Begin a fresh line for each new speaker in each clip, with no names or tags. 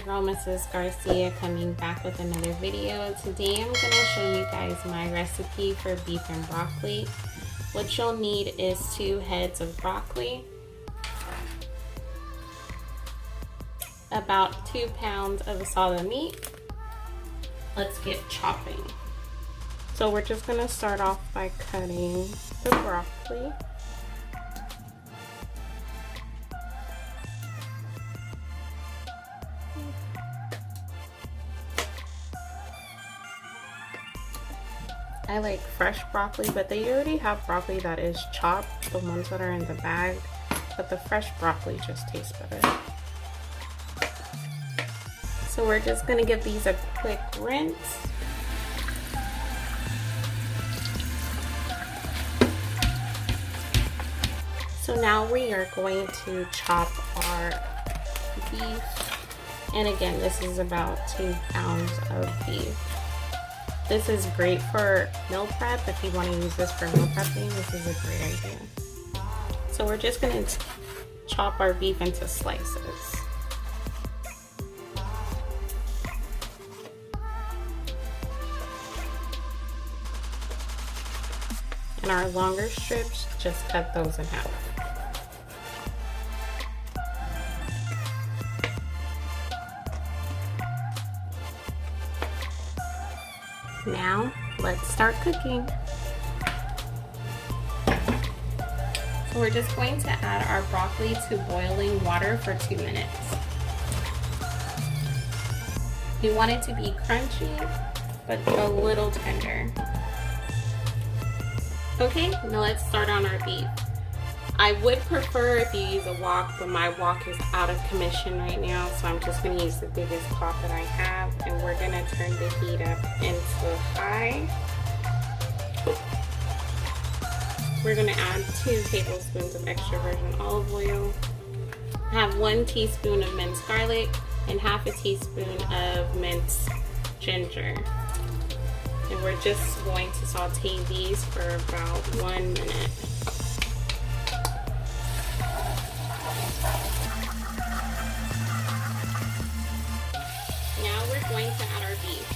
girl Mrs. Garcia coming back with another video. Today I'm going to show you guys my recipe for beef and broccoli. What you'll need is 2 heads of broccoli, about 2 pounds of asada meat. Let's get chopping. So we're just going to start off by cutting the broccoli. I like fresh broccoli, but they already have broccoli that is chopped, the ones that are in the bag, but the fresh broccoli just tastes better. So we're just gonna give these a quick rinse. So now we are going to chop our beef, and again, this is about 2 pounds of beef. This is great for meal prep. If you want to use this for meal prepping, this is a great idea. So we're just going to chop our beef into slices. And our longer strips, just cut those in half. Now, let's start cooking. So we're just going to add our broccoli to boiling water for 2 minutes. We want it to be crunchy, but a little tender. Okay, now let's start on our beef. I would prefer if you use a wok, but my wok is out of commission right now, so I'm just going to use the biggest pot that I have, and we're going to turn the heat up into high. We're going to add 2 tablespoons of extra virgin olive oil. I have 1 teaspoon of minced garlic and half a teaspoon of minced ginger. And we're just going to saute these for about 1 minute. Now we're going to add our beef.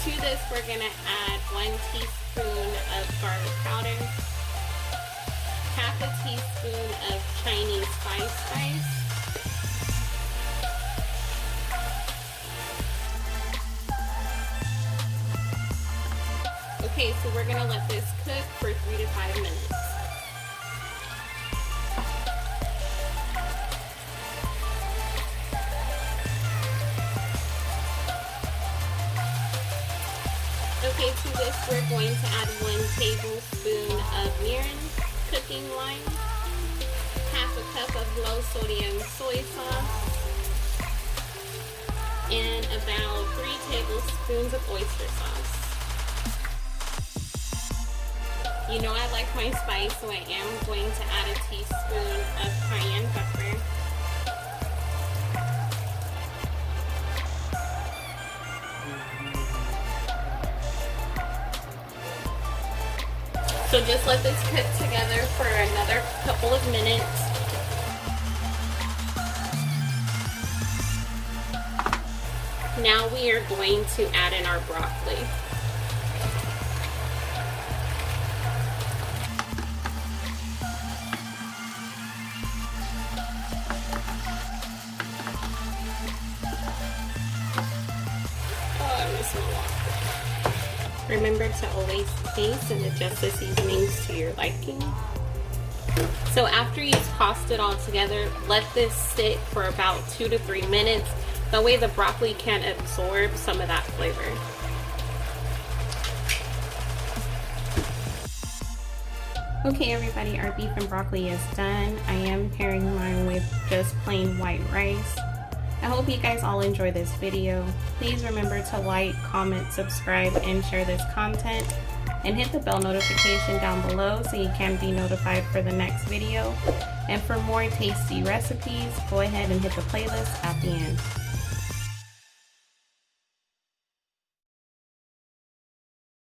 To this, we're going to add 1 teaspoon of garlic powder, half a teaspoon of Chinese spice. Okay, so we're going to let this cook for 3 to 5 minutes. Okay, to this we're going to add 1 tablespoon of mirin cooking wine, half a cup of low sodium soy sauce, and about 3 tablespoons of oyster sauce. You know I like my spice, so I am going to add a teaspoon of cayenne pepper. So just let this cook together for another couple of minutes. Now we are going to add in our broccoli. Remember to always taste and adjust the seasonings to your liking. So after you've tossed it all together, let this sit for about 2 to 3 minutes. That way the broccoli can absorb some of that flavor. Okay everybody, our beef and broccoli is done. I am pairing mine with just plain white rice. I hope you guys all enjoy this video. Please remember to like, comment, subscribe, and share this content. And hit the bell notification down below so you can be notified for the next video. And for more tasty recipes, go ahead and hit the playlist at the end.